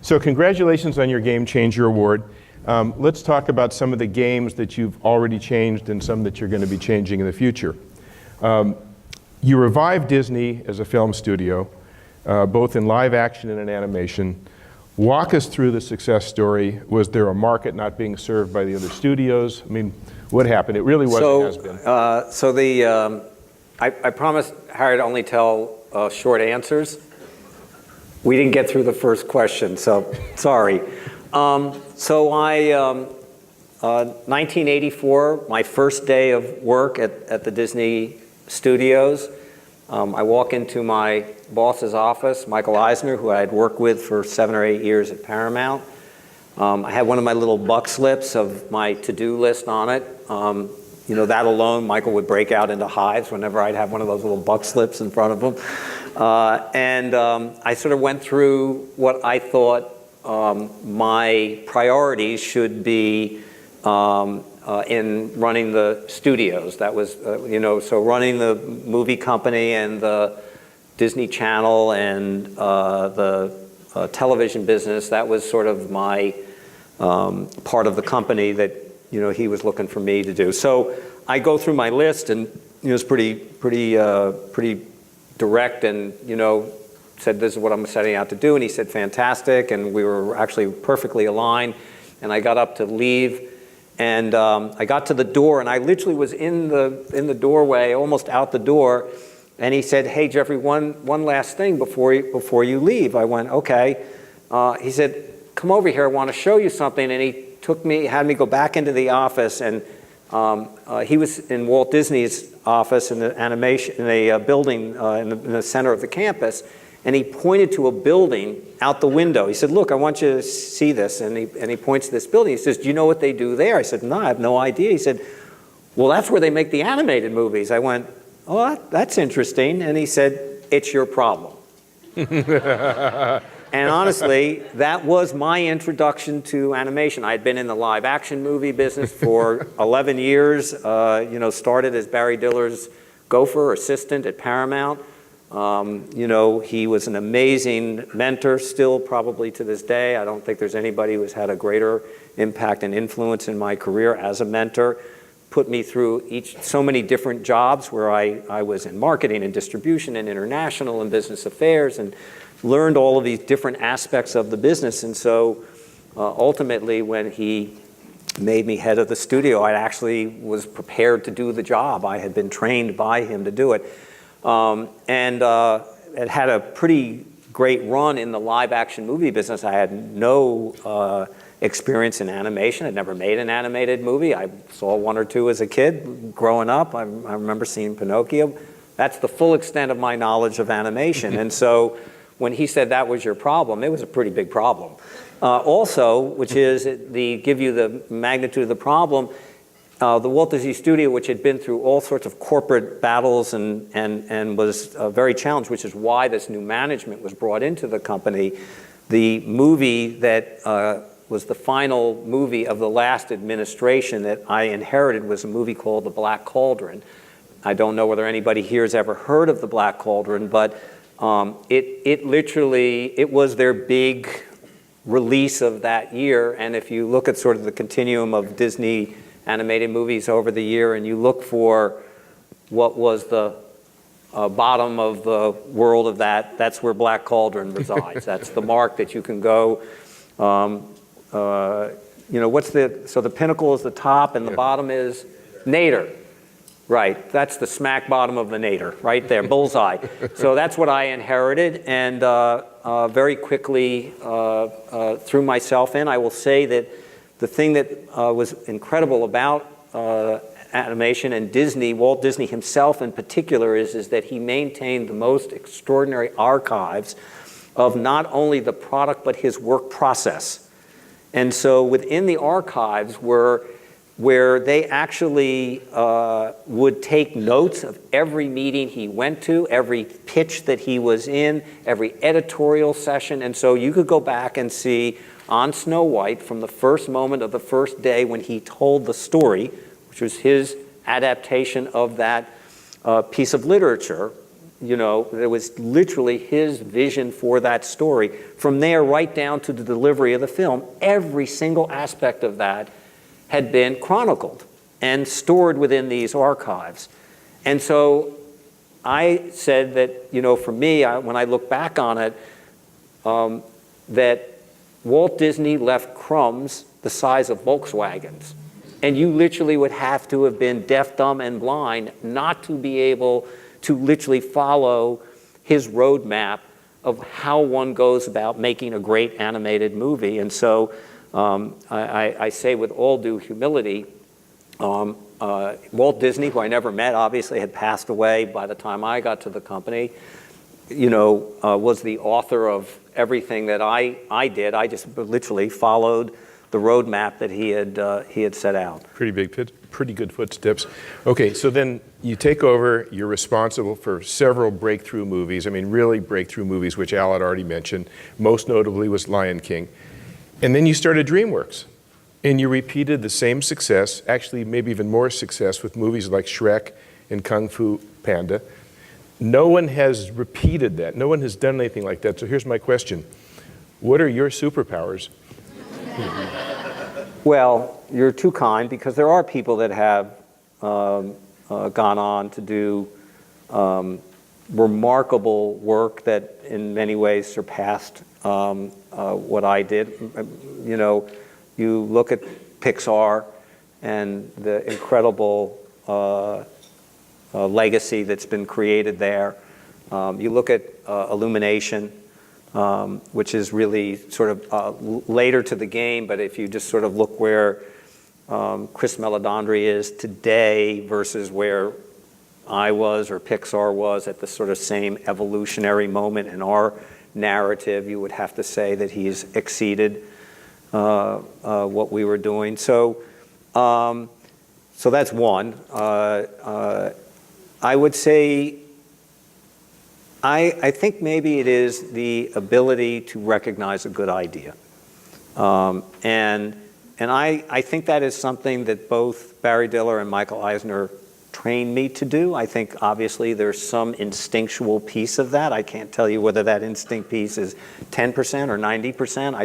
So congratulations on your Game Changer Award. Let's talk about some of the games that you've already changed and some that you're going to be changing in the future. You revived Disney as a film studio, both in live action and in animation. Walk us through the success story. Was there a market not being served by the other studios? I mean, what happened? It really was and has been. I promised Harry to only tell short answers. We didn't get through the first question, so sorry. 1984, my first day of work at the Disney Studios. I walk into my boss's office, Michael Eisner, who I had worked with for 7 or 8 years at Paramount. I had one of my little buck slips of my to-do list on it. You know, that alone, Michael would break out into hives whenever I'd have one of those little buck slips in front of him. I sort of went through what I thought my priorities should be in running the studios. That was, so running the movie company and the Disney Channel and the television business, that was sort of my part of the company that, he was looking for me to do. So I go through my list, and it was pretty direct, and said, this is what I'm setting out to do, and he said, fantastic, and we were actually perfectly aligned. And I got up to leave, and I got to the door, and I literally was in the doorway, almost out the door, and he said, hey, Jeffrey, one last thing before you leave. I went, okay. He said, come over here, I want to show you something, and he had me go back into the office, and he was in Walt Disney's office in the animation, in a building in the center of the campus, and he pointed to a building out the window. He said, look, I want you to see this, and he points to this building. He says, do you know what they do there? I said, no, I have no idea. He said, well, that's where they make the animated movies. I went, oh, that's interesting, and he said, it's your problem. And honestly, that was my introduction to animation. I had been in the live action movie business for 11 years, started as Barry Diller's gopher assistant at Paramount. He was an amazing mentor, still probably to this day. I don't think there's anybody who's had a greater impact and influence in my career as a mentor. Put me through so many different jobs where I was in marketing and distribution and international and business affairs, and learned all of these different aspects of the business. And so ultimately, when he made me head of the studio, I actually was prepared to do the job. I had been trained by him to do it. It had a pretty great run in the live action movie business. I had no experience in animation. I'd never made an animated movie. I saw one or two as a kid growing up. I remember seeing Pinocchio. That's the full extent of my knowledge of animation. And so when he said that was your problem, it was a pretty big problem. Also, which is, give you the magnitude of the problem, the Walt Disney Studio, which had been through all sorts of corporate battles and was very challenged, which is why this new management was brought into the company. The movie that was the final movie of the last administration that I inherited was a movie called The Black Cauldron. I don't know whether anybody here has ever heard of The Black Cauldron, but it was their big release of that year. And if you look at sort of the continuum of Disney animated movies over the year, and you look for what was the bottom of the world of that's where Black Cauldron resides. That's the mark that you can go. So the pinnacle is the top, and the bottom is nadir. Right, that's the smack bottom of the nadir, right there, bullseye. So that's what I inherited, and very quickly threw myself in. I will say that the thing that was incredible about animation and Disney, Walt Disney himself in particular, is that he maintained the most extraordinary archives of not only the product but his work process. And so within the archives where they actually would take notes of every meeting he went to, every pitch that he was in, every editorial session. And so you could go back and see on Snow White from the first moment of the first day when he told the story, which was his adaptation of that piece of literature, it was literally his vision for that story. From there right down to the delivery of the film, every single aspect of that had been chronicled and stored within these archives. And so I said that, for me, when I look back on it, that Walt Disney left crumbs the size of Volkswagens. And you literally would have to have been deaf, dumb, and blind not to be able to literally follow his roadmap of how one goes about making a great animated movie. And so I say with all due humility, Walt Disney, who I never met, obviously had passed away by the time I got to the company, was the author of everything that I did. I just literally followed the roadmap that he had set out. Pretty good footsteps. Okay, so then you take over, you're responsible for several breakthrough movies, really breakthrough movies, which Al had already mentioned. Most notably was Lion King. And then you started DreamWorks, and you repeated the same success, actually maybe even more success with movies like Shrek and Kung Fu Panda. No one has repeated that. No one has done anything like that. So here's my question. What are your superpowers? Well, you're too kind, because there are people that have gone on to do remarkable work that in many ways surpassed what I did. You look at Pixar and the incredible legacy that's been created there. You look at Illumination, which is really sort of later to the game, but if you just sort of look where Chris Meledandri is today versus where I was or Pixar was at the sort of same evolutionary moment in our narrative, you would have to say that he's exceeded what we were doing. So that's one. I would say I think maybe it is the ability to recognize a good idea. And I think that is something that both Barry Diller and Michael Eisner trained me to do. I think obviously there's some instinctual piece of that. I can't tell you whether that instinct piece is 10% or 90%.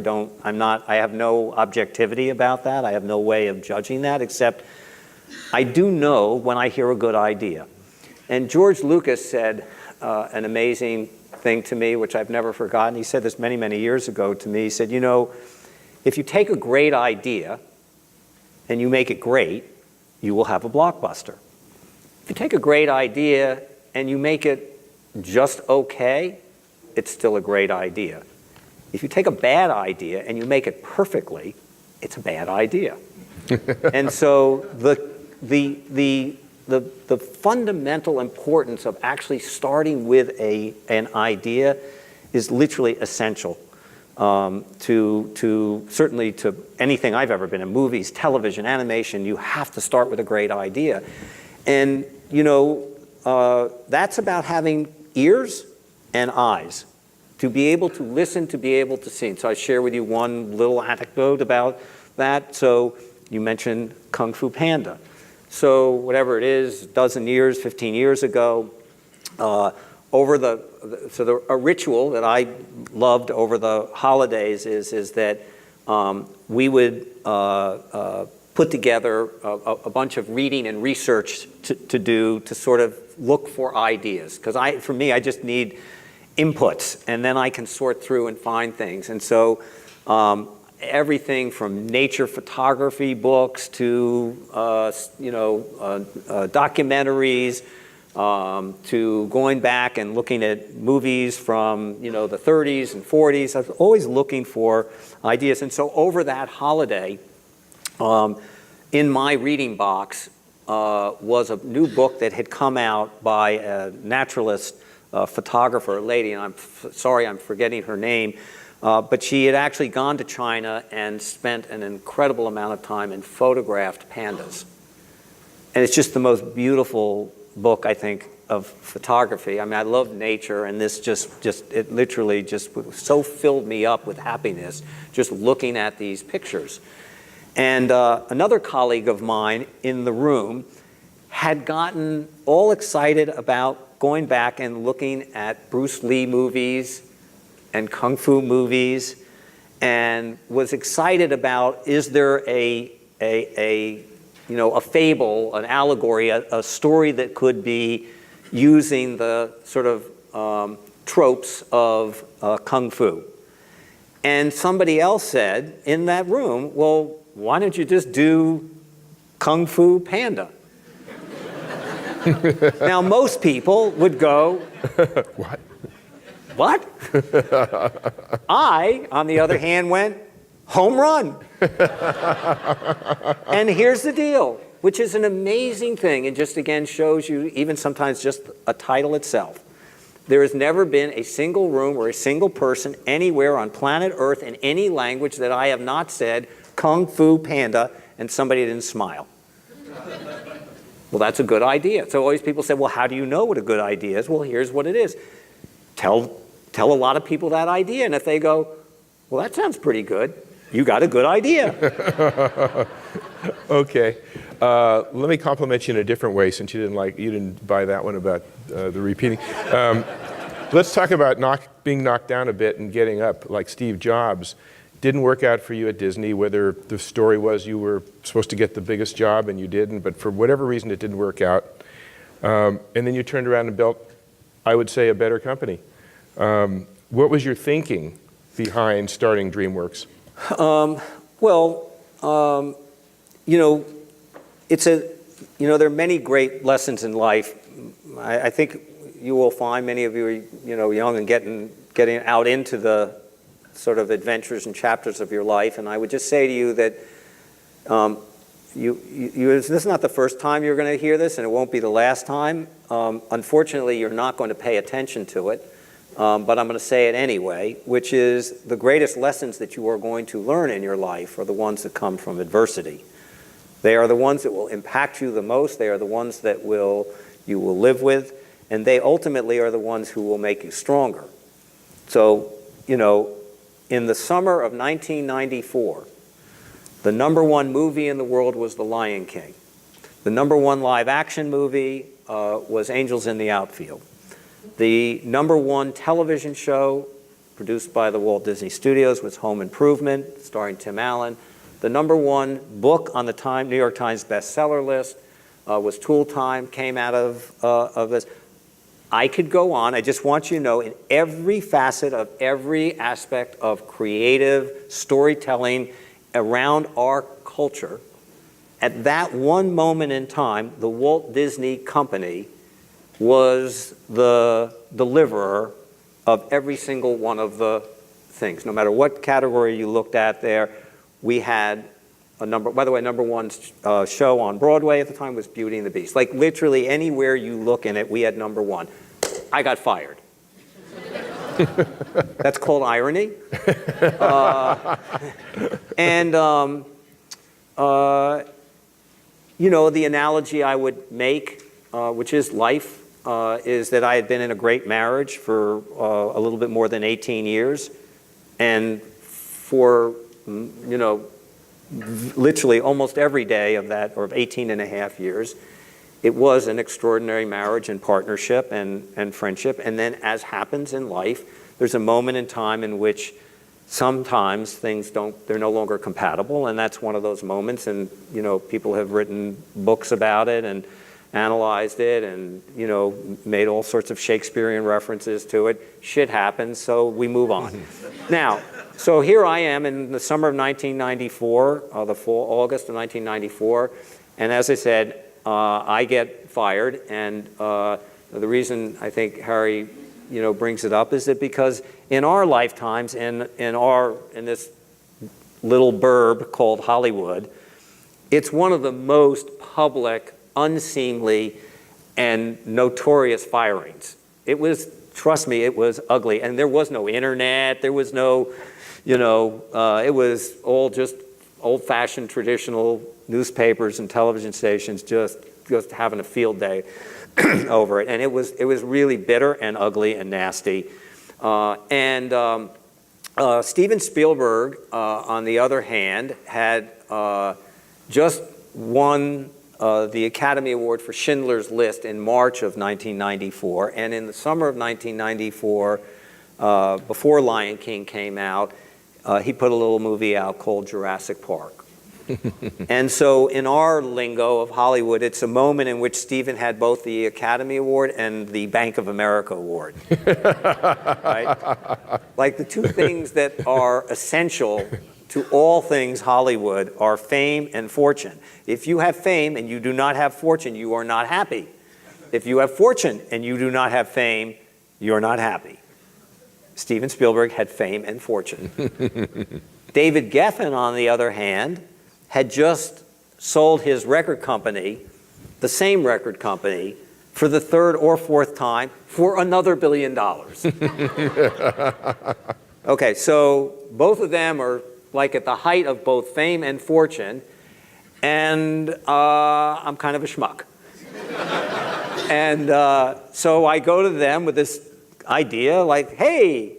I have no objectivity about that. I have no way of judging that, except I do know when I hear a good idea. And George Lucas said an amazing thing to me, which I've never forgotten. He said this many, many years ago to me. He said, if you take a great idea and you make it great, you will have a blockbuster. If you take a great idea and you make it just okay, it's still a great idea. If you take a bad idea and you make it perfectly, it's a bad idea. And so the fundamental importance of actually starting with an idea is literally essential to certainly to anything I've ever been in, movies, television, animation. You have to start with a great idea. And, that's about having ears and eyes to be able to listen, to be able to see. And so I share with you one little anecdote about that. So you mentioned Kung Fu Panda. So whatever it is, 15 years ago, a ritual that I loved over the holidays is that we would put together a bunch of reading and research to do to sort of look for ideas. Because for me, I just need inputs, and then I can sort through and find things. And so everything from nature photography books to documentaries, to going back and looking at movies from the 30s and 40s. I was always looking for ideas. And so over that holiday, in my reading box was a new book that had come out by a naturalist photographer, a lady, and I'm sorry I'm forgetting her name, but she had actually gone to China and spent an incredible amount of time and photographed pandas. And it's just the most beautiful book, I think, of photography. I mean, I love nature, and this it literally just so filled me up with happiness just looking at these pictures. And another colleague of mine in the room had gotten all excited about going back and looking at Bruce Lee movies and Kung Fu movies, and was excited about, is there a fable, an allegory, a story that could be using the sort of tropes of Kung Fu. And somebody else said in that room, well, why don't you just do Kung Fu Panda? Now, most people would go, What? what? I, on the other hand, went, home run. And here's the deal, which is an amazing thing, and just again shows you, even sometimes just a title itself. There has never been a single room or a single person anywhere on planet Earth in any language that I have not said Kung Fu Panda and somebody didn't smile. Well, that's a good idea. So always people say, well, how do you know what a good idea is? Well, here's what it is. Tell a lot of people that idea, and if they go, well, that sounds pretty good, you got a good idea. Okay. Let me compliment you in a different way, since you didn't buy that one about the repeating. Let's talk about being knocked down a bit and getting up, like Steve Jobs. Didn't work out for you at Disney, whether the story was you were supposed to get the biggest job and you didn't, but for whatever reason it didn't work out. And then you turned around and built, I would say, a better company. What was your thinking behind starting DreamWorks? There are many great lessons in life. I think you will find many of you are, young and getting out into the sort of adventures and chapters of your life. And I would just say to you that this is not the first time you're going to hear this, and it won't be the last time. Unfortunately, you're not going to pay attention to it. But I'm going to say it anyway, which is the greatest lessons that you are going to learn in your life are the ones that come from adversity. They are the ones that will impact you the most. They are the ones that you will live with. And they ultimately are the ones who will make you stronger. So, in the summer of 1994, the #1 movie in the world was The Lion King. The #1 live action movie was Angels in the Outfield. The #1 television show produced by the Walt Disney Studios was Home Improvement, starring Tim Allen. The #1 book on the New York Times bestseller list was Tool Time, came out of this. I could go on. I just want you to know, in every facet of every aspect of creative storytelling around our culture, at that one moment in time, the Walt Disney Company was the deliverer of every single one of the things. No matter what category you looked at there, we had a number. By the way, #1 show on Broadway at the time was Beauty and the Beast. Like literally anywhere you look in it, we had #1. I got fired. That's called irony. The analogy I would make, which is life, is that I had been in a great marriage for a little bit more than 18 years. And for, literally almost every day of that, or of 18 and a half years, it was an extraordinary marriage and partnership and friendship. And then, as happens in life, there's a moment in time in which sometimes they're no longer compatible, and that's one of those moments. And, people have written books about it and analyzed it and, made all sorts of Shakespearean references to it. Shit happens, so we move on. Now, so here I am in the summer of 1994, August of 1994, and as I said, I get fired, and the reason I think Harry, brings it up is that because in our lifetimes, in this little burb called Hollywood, it's one of the most public, unseemly, and notorious firings. It was, trust me, it was ugly, and there was no internet, there was no, it was all just old-fashioned traditional newspapers and television stations just having a field day over it, and it was really bitter and ugly and nasty. Steven Spielberg, on the other hand, had just won the Academy Award for Schindler's List in March of 1994. And in the summer of 1994, before Lion King came out, he put a little movie out called Jurassic Park. And so in our lingo of Hollywood, it's a moment in which Stephen had both the Academy Award and the Bank of America Award. Right? Like the two things that are essential to all things Hollywood are fame and fortune. If you have fame and you do not have fortune, you are not happy. If you have fortune and you do not have fame, you're not happy. Steven Spielberg had fame and fortune. David Geffen, on the other hand, had just sold his record company, the same record company, for the third or fourth time for another $1 billion. Okay, so both of them are like at the height of both fame and fortune, and I'm kind of a schmuck. And so I go to them with this idea like, hey,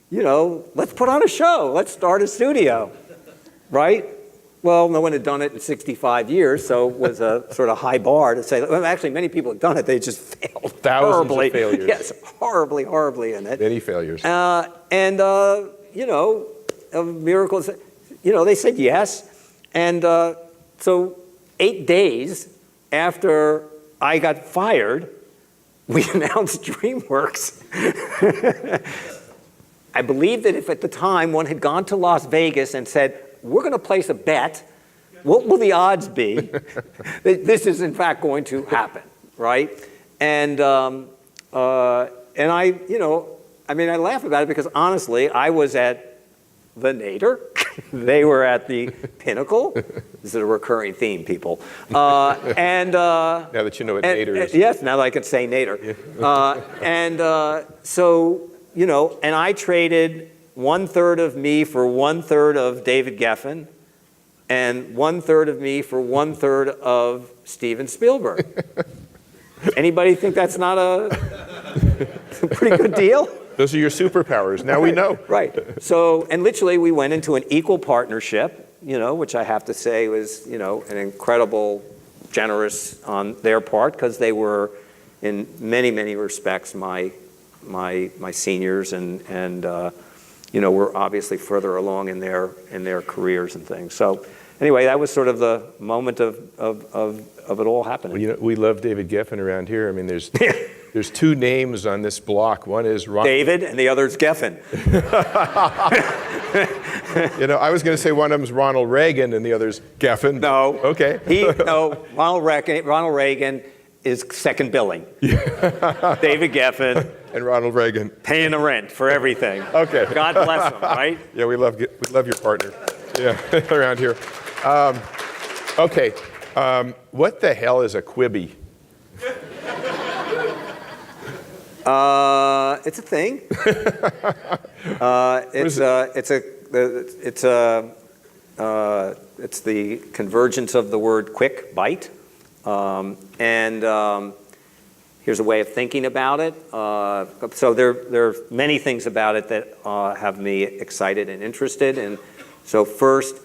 let's put on a show. Let's start a studio, right? Well, no one had done it in 65 years, so it was a sort of high bar to say, well, actually, many people have done it. They just failed horribly. Thousands of failures. Yes, horribly in it. Many failures. A miracle. They said yes. And so 8 days after I got fired, we announced DreamWorks. I believe that if at the time one had gone to Las Vegas and said, we're going to place a bet, what will the odds be that this is in fact going to happen, right? And I laugh about it because honestly, I was at the Nader. They were at the Pinnacle. This is a recurring theme, people. Now that you know what Nader is. Yes, now that I can say Nader. And I traded 1/3 of me for 1/3 of David Geffen, and 1/3 of me for 1/3 of Steven Spielberg. Anybody think that's not a pretty good deal? Those are your superpowers. Now we know. Right. So, and literally we went into an equal partnership, which I have to say was, an incredible, generous on their part, because they were in many, many respects my seniors and were obviously further along in their careers and things. So anyway, that was sort of the moment of it all happening. Well, we love David Geffen around here. I mean, there's two names on this block. One is David, and the other is Geffen. I was going to say one of them's Ronald Reagan and the other's Geffen. No. Okay. Ronald Reagan is second billing. David Geffen. And Ronald Reagan. Paying the rent for everything. Okay. God bless him, right? Yeah, we love your partner. Yeah, around here. Okay. What the hell is a Quibi? It's a thing. It's the convergence of the word quick, bite, here's a way of thinking about it. So there are many things about it that have me excited and interested. And so first,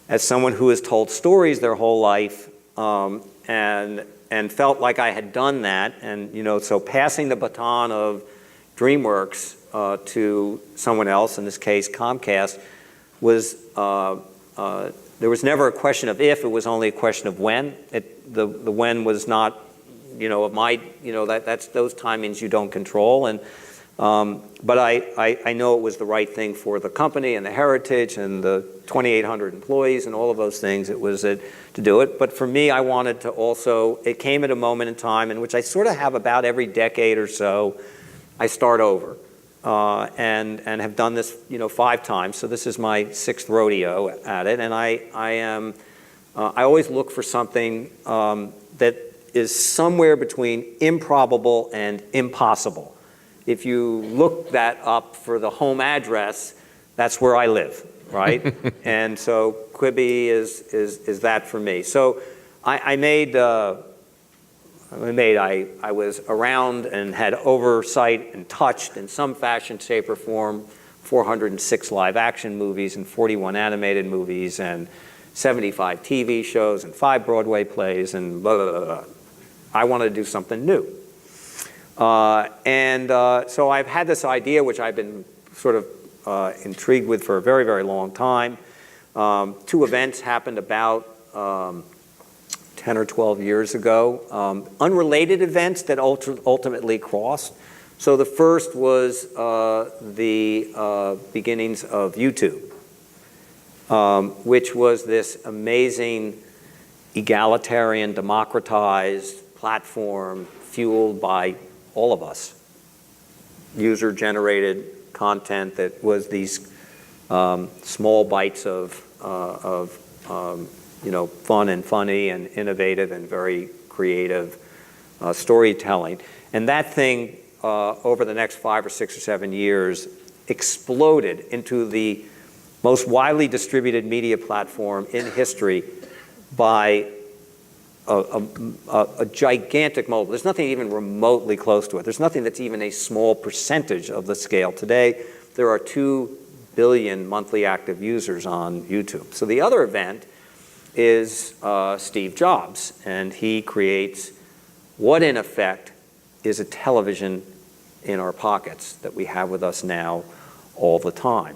as someone who has told stories their whole life and felt like I had done that, and so passing the baton of DreamWorks to someone else, in this case Comcast, was there was never a question of if, it was only a question of when. The when was not, of my, that's those timings you don't control. And but I know it was the right thing for the company and the heritage and the 2,800 employees and all of those things. It was to do it. But for me, I wanted to also, it came at a moment in time in which I sort of have about every decade or so, I start over. And have done this, 5 times. So this is my 6th rodeo at it. And I always look for something that is somewhere between improbable and impossible. If you look that up for the home address, that's where I live, right? And so Quibi is that for me. So I was around and had oversight and touched in some fashion, shape, or form 406 live action movies and 41 animated movies and 75 TV shows and 5 Broadway plays and blah, blah, blah, blah. I wanted to do something new. So I've had this idea, which I've been sort of intrigued with for a very, very long time. 2 events happened about 10 or 12 years ago, unrelated events that ultimately crossed. So the first was the beginnings of YouTube, which was this amazing egalitarian, democratized platform fueled by all of us. User-generated content that was these small bites of fun and funny and innovative and very creative storytelling. And that thing, over the next 5 or 6 or 7 years, exploded into the most widely distributed media platform in history by a gigantic multiple. There's nothing even remotely close to it. There's nothing that's even a small percentage of the scale. Today, there are 2 billion monthly active users on YouTube. So the other event is Steve Jobs, and he creates what in effect is a television in our pockets that we have with us now all the time.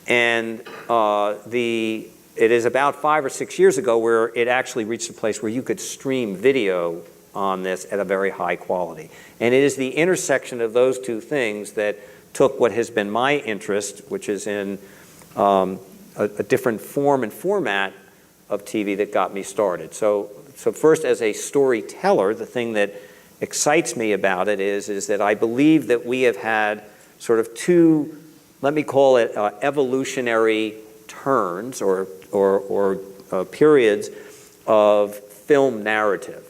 And it is about 5 or 6 years ago where it actually reached a place where you could stream video on this at a very high quality. And it is the intersection of those 2 things that took what has been my interest, which is in a different form and format of TV, that got me started. So first, as a storyteller, the thing that excites me about it is that I believe that we have had sort of 2, let me call it evolutionary turns or periods of film narrative.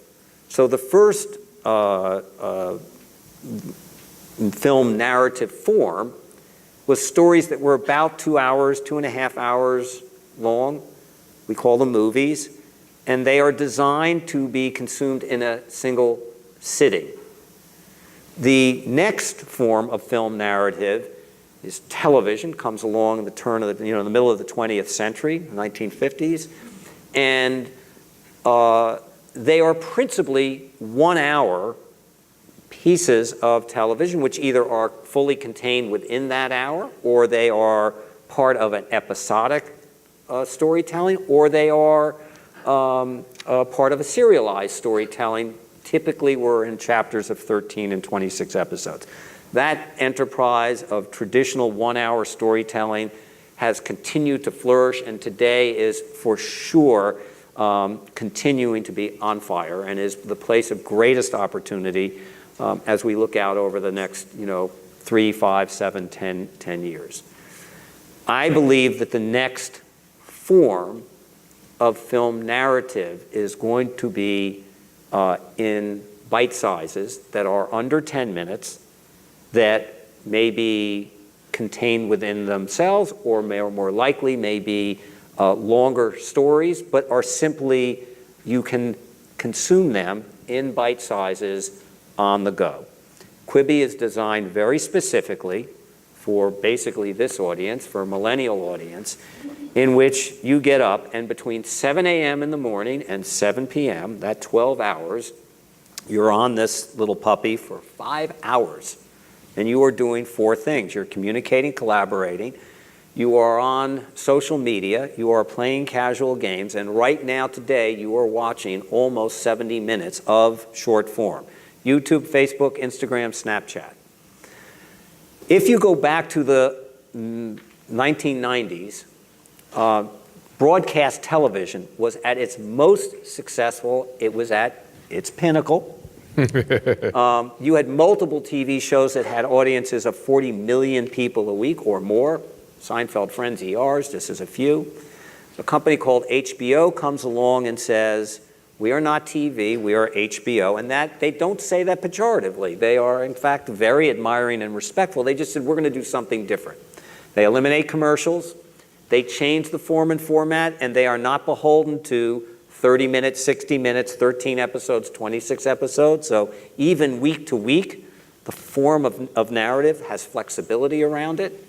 So the first film narrative form was stories that were about 2 hours, 2.5 hours long. We call them movies, and they are designed to be consumed in a single sitting. The next form of film narrative is television. Comes along in the turn of the middle of the 20th century, 1950s, and they are principally 1-hour pieces of television, which either are fully contained within that hour, or they are part of an episodic storytelling, or they are part of a serialized storytelling. Typically, we're in chapters of 13 and 26 episodes. That enterprise of traditional 1-hour storytelling has continued to flourish, and today is for sure continuing to be on fire, and is the place of greatest opportunity as we look out over the next 3, 5, 7, 10 years. I believe that the next form of film narrative is going to be in bite sizes that are under 10 minutes, that may be contained within themselves, or more likely may be longer stories, but are simply, you can consume them in bite sizes on the go. Quibi is designed very specifically for basically this audience, for a millennial audience, in which you get up and between 7 a.m. in the morning and 7 p.m., that 12 hours, you're on this little puppy for 5 hours. And you are doing 4 things. You're communicating, collaborating, you are on social media, you are playing casual games, and right now today you are watching almost 70 minutes of short form. YouTube, Facebook, Instagram, Snapchat. If you go back to the 1990s, broadcast television was at its most successful. It was at its pinnacle. You had multiple TV shows that had audiences of 40 million people a week or more. Seinfeld, Friends, ERs, just as a few. A company called HBO comes along and says, we are not TV, we are HBO. And that, they don't say that pejoratively. They are, in fact, very admiring and respectful. They just said, we're going to do something different. They eliminate commercials. They change the form and format, and they are not beholden to 30 minutes, 60 minutes, 13 episodes, 26 episodes. So even week to week, the form of narrative has flexibility around it.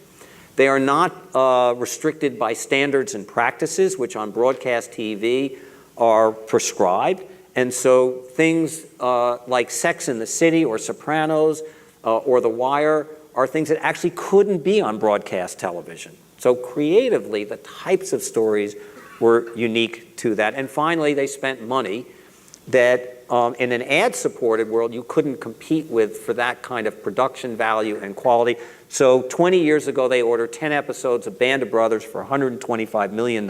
They are not restricted by standards and practices, which on broadcast TV are prescribed. And so things like Sex and the City or Sopranos or The Wire are things that actually couldn't be on broadcast television. So creatively, the types of stories were unique to that. And finally, they spent money that in an ad-supported world, you couldn't compete with for that kind of production value and quality. So 20 years ago, they ordered 10 episodes of Band of Brothers for $125 million,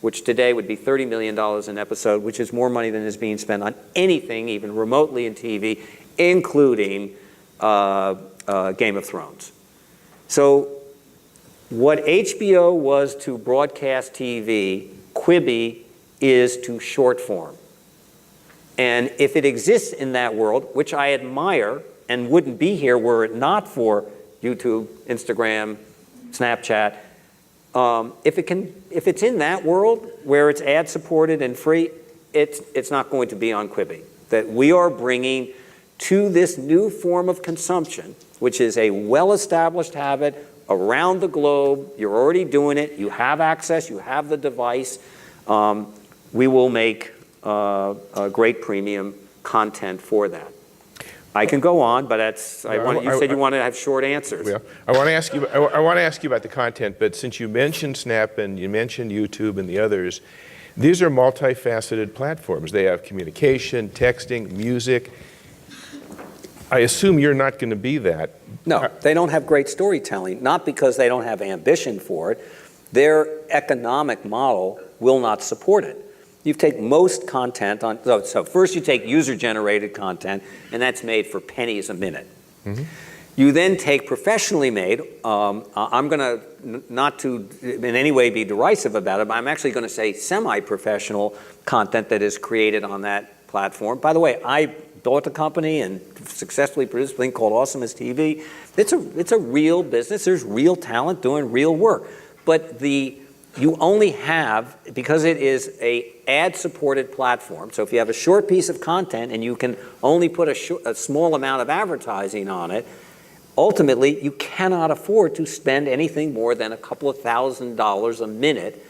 which today would be $30 million an episode, which is more money than is being spent on anything, even remotely in TV, including Game of Thrones. So what HBO was to broadcast TV, Quibi is to short form. And if it exists in that world, which I admire and wouldn't be here were it not for YouTube, Instagram, Snapchat, if it's in that world where it's ad-supported and free, it's not going to be on Quibi. That we are bringing to this new form of consumption, which is a well-established habit around the globe. You're already doing it. You have access. You have the device. We will make a great premium content for that. I can go on, but that's. You said you want to have short answers. Yeah, I want to ask you. I want to ask you about the content, but since you mentioned Snap and you mentioned YouTube and the others, these are multifaceted platforms. They have communication, texting, music. I assume you're not going to be that. No, they don't have great storytelling, not because they don't have ambition for it. Their economic model will not support it. You take most content on, so first you take user-generated content, and that's made for pennies a minute. Mm-hmm. You then take professionally made, I'm going to, not to in any way be derisive about it, but I'm actually going to say semi-professional content that is created on that platform. By the way, I built a company and successfully produced a thing called Awesome as TV. It's a real business. There's real talent doing real work. But you only have, because it is a ad-supported platform, so if you have a short piece of content and you can only put a small amount of advertising on it, ultimately you cannot afford to spend anything more than a couple of $1,000s a minute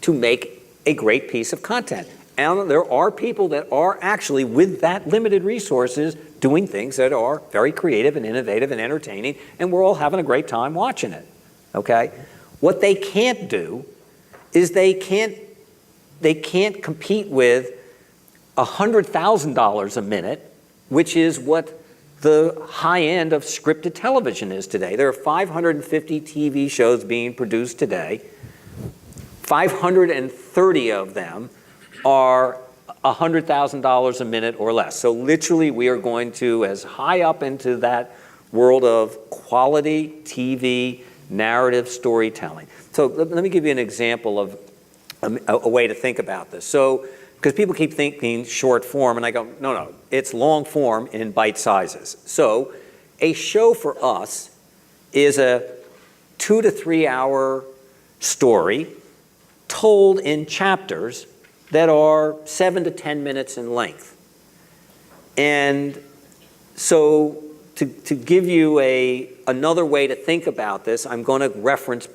to make a great piece of content. And there are people that are actually, with that limited resources, doing things that are very creative and innovative and entertaining, and we're all having a great time watching it, okay? What they can't do is they can't compete with $100,000 a minute, which is what the high end of scripted television is today. There are 550 TV shows being produced today. 530 of them are $100,000 a minute or less. So literally we are going to, as high up into that world of quality TV narrative storytelling. So let me give you an example of a way to think about this. So, because people keep thinking short form, and I go, no, it's long form in bite sizes. So a show for us is a 2 to 3 hour story told in chapters that are 7 to 10 minutes in length. And so to give you another way to think about this, I'm going to reference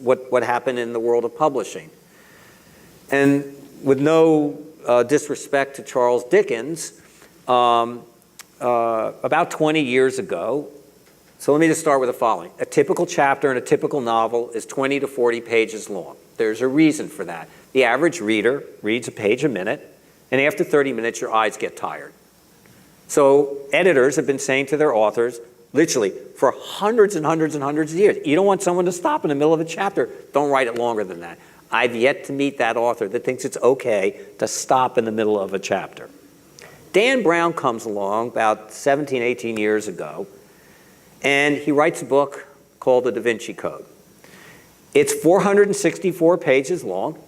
what happened in the world of publishing. And with no disrespect to Charles Dickens, about 20 years ago, so let me just start with the following. A typical chapter in a typical novel is 20 to 40 pages long. There's a reason for that. The average reader reads a page a minute, and after 30 minutes, your eyes get tired. So editors have been saying to their authors, literally, for hundreds and hundreds and hundreds of years, you don't want someone to stop in the middle of a chapter, don't write it longer than that. I've yet to meet that author that thinks it's okay to stop in the middle of a chapter. Dan Brown comes along about 17, 18 years ago, and he writes a book called The Da Vinci Code. It's 464 pages long,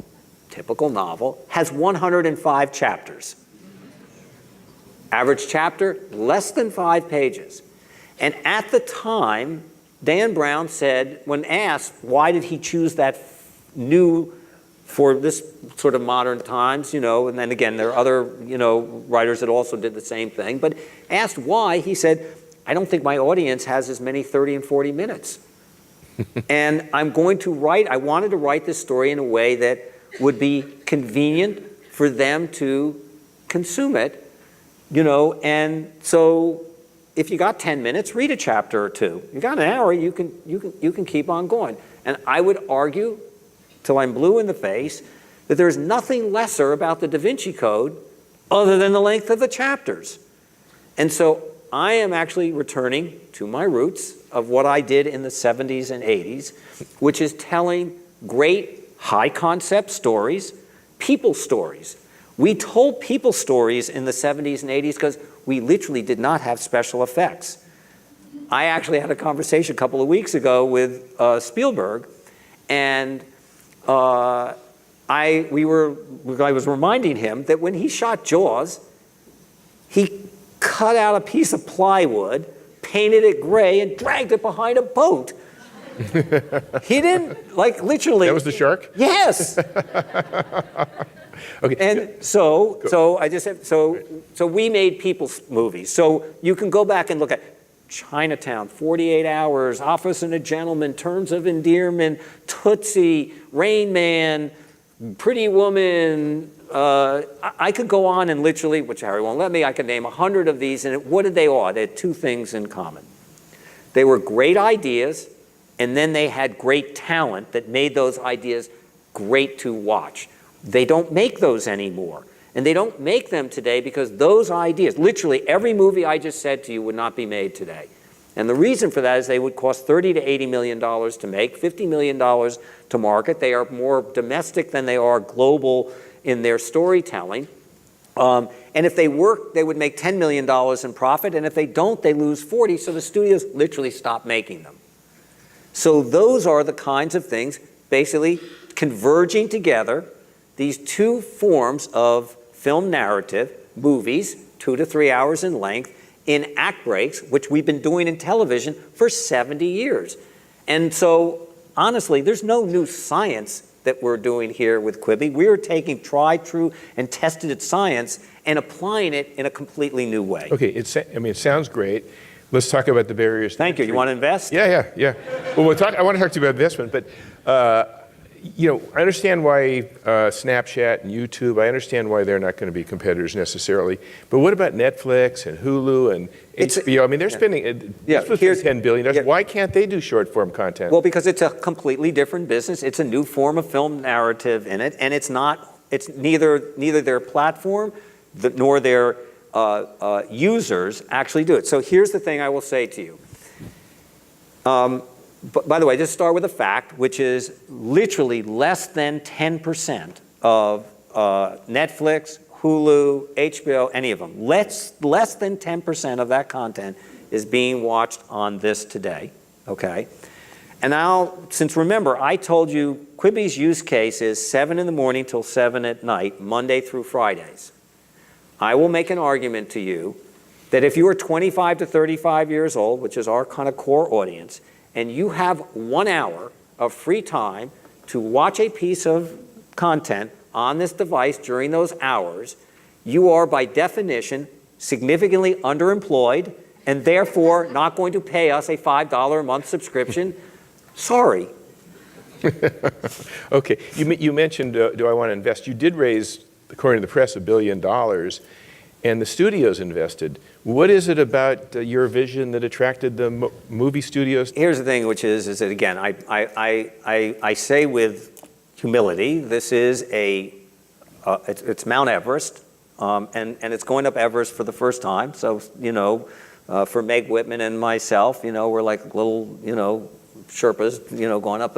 typical novel, has 105 chapters. Average chapter, less than 5 pages. And at the time, Dan Brown said, when asked why did he choose that new for this sort of modern times, and then again, there are other, writers that also did the same thing, but asked why, he said, I don't think my audience has as many 30 and 40 minutes. And I wanted to write this story in a way that would be convenient for them to consume it, and so if you got 10 minutes, read a chapter or two. You got an hour, you can keep on going. And I would argue, till I'm blue in the face, that there's nothing lesser about the Da Vinci Code other than the length of the chapters. And so I am actually returning to my roots of what I did in the 70s and 80s, which is telling great high concept stories, people stories. We told people stories in the 70s and 80s because we literally did not have special effects. I actually had a conversation a couple of weeks ago with Spielberg, and I was reminding him that when he shot Jaws, he cut out a piece of plywood, painted it gray, and dragged it behind a boat. He didn't, literally. That was the shark? Yes. Okay. And so I just said, so we made people's movies. So you can go back and look at Chinatown, 48 Hours, Office and a Gentleman, Terms of Endearment, Tootsie, Rain Man, Pretty Woman. I could go on and literally, which Harry won't let me, I could name 100 of these. And what did they all? They had two things in common. They were great ideas, and then they had great talent that made those ideas great to watch. They don't make those anymore. And they don't make them today because those ideas, literally every movie I just said to you would not be made today. And the reason for that is they would cost $30 to $80 million to make, $50 million to market. They are more domestic than they are global in their storytelling. And if they work, they would make $10 million in profit. And if they don't, they lose 40. So the studios literally stop making them. So those are the kinds of things basically converging together, these two forms of film narrative, movies, 2 to 3 hours in length, in act breaks, which we've been doing in television for 70 years. And so, honestly, there's no new science that we're doing here with Quibi. We're taking tried, true, and tested science and applying it in a completely new way. Okay, it sounds great. Let's talk about the barriers. Thank you. You want to invest? Yeah. Well, I want to talk to you about investment, but I understand why Snapchat and YouTube, I understand why they're not going to be competitors necessarily. But what about Netflix and Hulu and HBO? I mean, they're spending $10 billion. Yeah. Why can't they do short form content? Well, because it's a completely different business. It's a new form of film narrative in it, and it's neither their platform nor their users actually do it. So here's the thing I will say to you. But by the way, just start with a fact, which is literally less than 10% of Netflix, Hulu, HBO, any of them, less than 10% of that content is being watched on this today, okay? And now, since remember, I told you Quibi's use case is 7 in the morning till 7 at night, Monday through Fridays. I will make an argument to you that if you are 25 to 35 years old, which is our kind of core audience, and you have 1 hour of free time to watch a piece of content on this device during those hours, you are by definition significantly underemployed and therefore not going to pay us a $5 a month subscription. Sorry. Okay, you mentioned, do I want to invest? You did raise, according to the press, $1 billion, and the studios invested. What is it about your vision that attracted the movie studios? Here's the thing, which is that again, I say with humility, this is it's Mount Everest, and it's going up Everest for the first time. So for Meg Whitman and myself, we're like little Sherpas, going up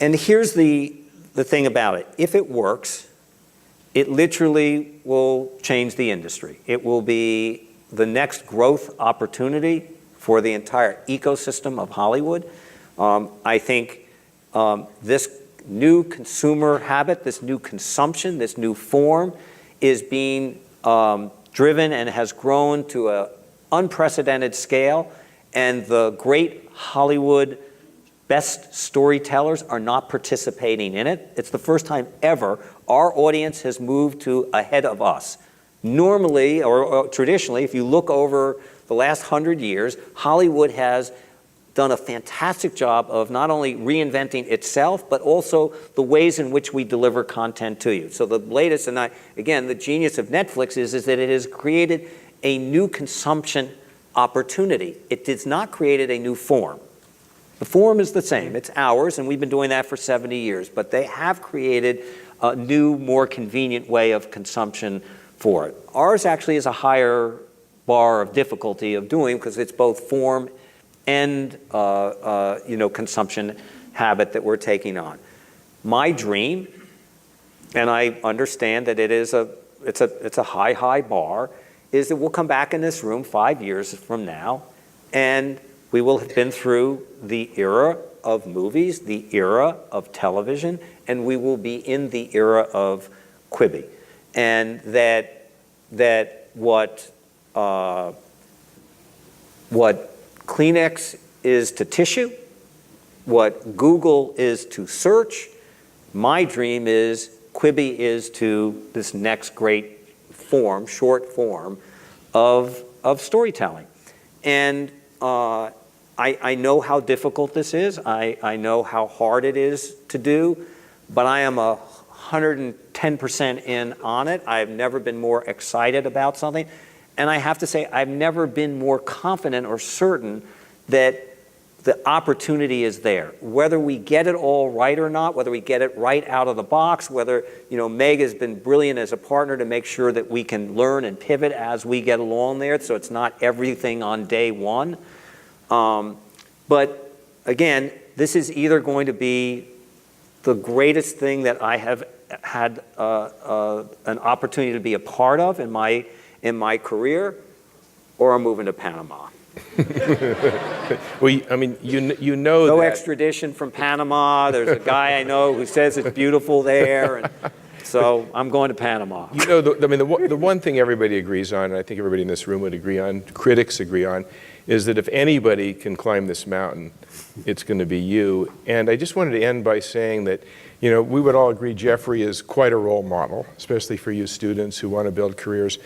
and here's the thing about it. If it works, it literally will change the industry. It will be the next growth opportunity for the entire ecosystem of Hollywood. I think this new consumer habit, this new consumption, this new form is being driven and has grown to an unprecedented scale, and the great Hollywood best storytellers are not participating in it. It's the first time ever our audience has moved to ahead of us. Normally, or traditionally, if you look over the last 100 years, Hollywood has done a fantastic job of not only reinventing itself, but also the ways in which we deliver content to you. So the latest, and again, the genius of Netflix is that it has created a new consumption opportunity. It does not create a new form. The form is the same, it's ours, and we've been doing that for 70 years, but they have created a new, more convenient way of consumption for it. Ours actually is a higher bar of difficulty of doing because it's both form and consumption habit that we're taking on. My dream, and I understand that it's a high bar, is that we'll come back in this room 5 years from now, and we will have been through the era of movies, the era of television, and we will be in the era of Quibi, and that what Kleenex is to tissue, what Google is to search, my dream is Quibi is to this next great form, short form, of storytelling. And I know how difficult this is. I know how hard it is to do, but I am 110% in on it. I've never been more excited about something. And I have to say, I've never been more confident or certain that the opportunity is there. Whether we get it all right or not, whether we get it right out of the box, whether, Meg has been brilliant as a partner to make sure that we can learn and pivot as we get along there, so it's not everything on day one. But again, this is either going to be the greatest thing that I have had an opportunity to be a part of in my career, or I'm moving to Panama. Well, I mean, you know no that. extradition from Panama. There's a guy I know who says it's beautiful there, and so I'm going to Panama. The one thing everybody agrees on, and I think everybody in this room would agree on, critics agree on, is that if anybody can climb this mountain, it's going to be you. And I just wanted to end by saying that, we would all agree Jeffrey is quite a role model, especially for you students who want to build careers.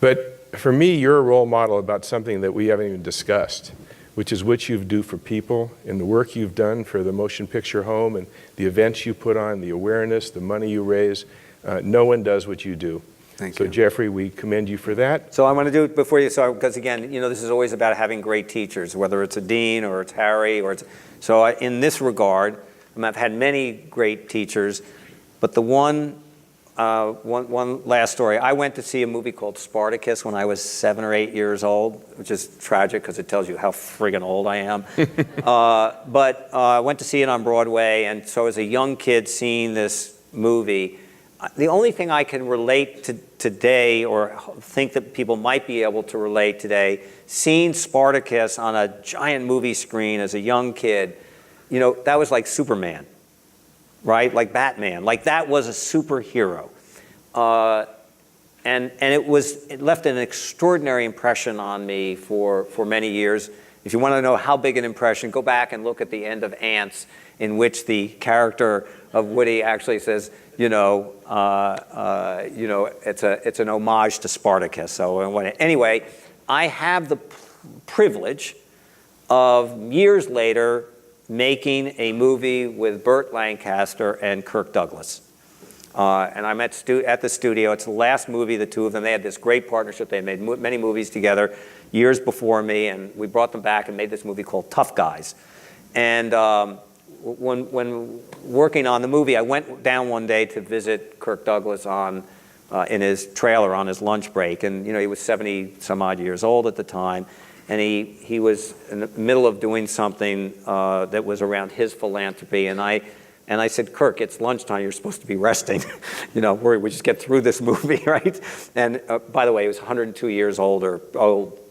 But for me, you're a role model about something that we haven't even discussed, which is what you do for people and the work you've done for the Motion Picture Home and the events you put on, the awareness, the money you raise. No one does what you do. Thank you. So Jeffrey, we commend you for that. So I want to do it before you, because again, this is always about having great teachers, whether it's a dean or it's Harry so in this regard, I've had many great teachers, but the one last story. I went to see a movie called Spartacus when I was 7 or 8 years old, which is tragic because it tells you how friggin' old I am. But I went to see it on Broadway, and so as a young kid seeing this movie, the only thing I can relate to today, or think that people might be able to relate today, seeing Spartacus on a giant movie screen as a young kid, that was like Superman. Right? Like Batman. Like that was a superhero. And it left an extraordinary impression on me for many years. If you want to know how big an impression, go back and look at the end of Ants, in which the character of Woody actually says, it's an homage to Spartacus. So anyway, I have the privilege of years later making a movie with Burt Lancaster and Kirk Douglas. And I'm at the studio. It's the last movie, the two of them. They had this great partnership. They made many movies together years before me, and we brought them back and made this movie called Tough Guys. And when working on the movie, I went down one day to visit Kirk Douglas in his trailer on his lunch break. And he was 70 some odd years old at the time. And he was in the middle of doing something that was around his philanthropy. And I said, Kirk, it's lunchtime. You're supposed to be resting. We just get through this movie, right? And by the way, he was 102 years old,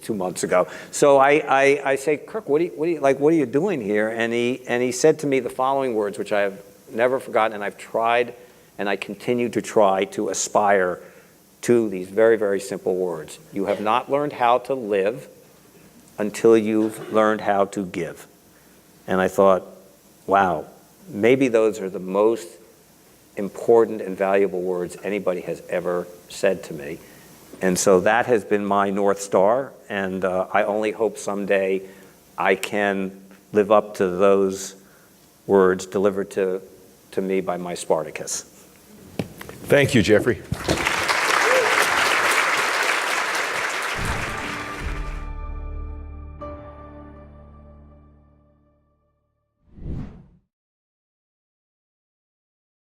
2 months ago. So I say, Kirk, what are you doing here? And he said to me the following words, which I have never forgotten, and I've tried, and I continue to try to aspire to these very, very simple words. You have not learned how to live until you've learned how to give. And I thought, wow, maybe those are the most important and valuable words anybody has ever said to me. And so that has been my North Star, and I only hope someday I can live up to those words delivered to me by my Spartacus. Thank you, Jeffrey.